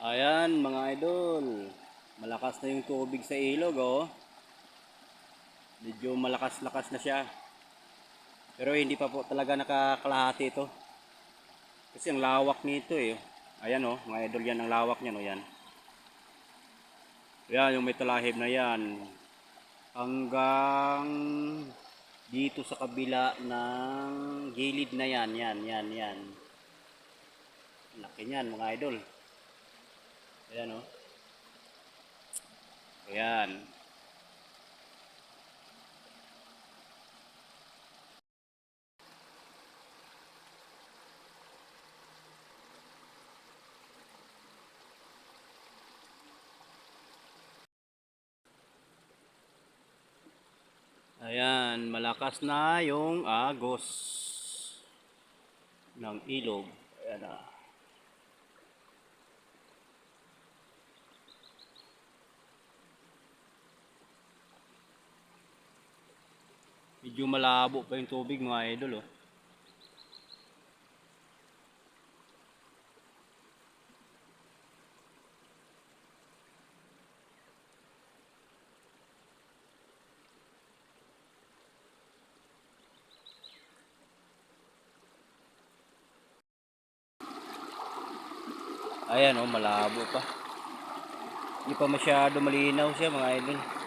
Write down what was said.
Ayan mga idol, malakas na yung tubig sa ilog oh. Medyo malakas-lakas na siya. Pero hindi pa po talaga nakakalahati ito. Kasi ang lawak nito eh. Ayan oh, mga idol, yan ang lawak niyan oh, yan. Yan yung may talahib na yan. Hanggang dito sa kabila ng gilid na yan, yan. Laki niyan mga idol. Ayan oh. Ayan. Ayan, malakas na yung agos ng ilog. Ayan na. Medyo malabo pa yung tubig mga idol oh. Ayan oh, malabo pa. Hindi pa masyado malinaw siya mga idol.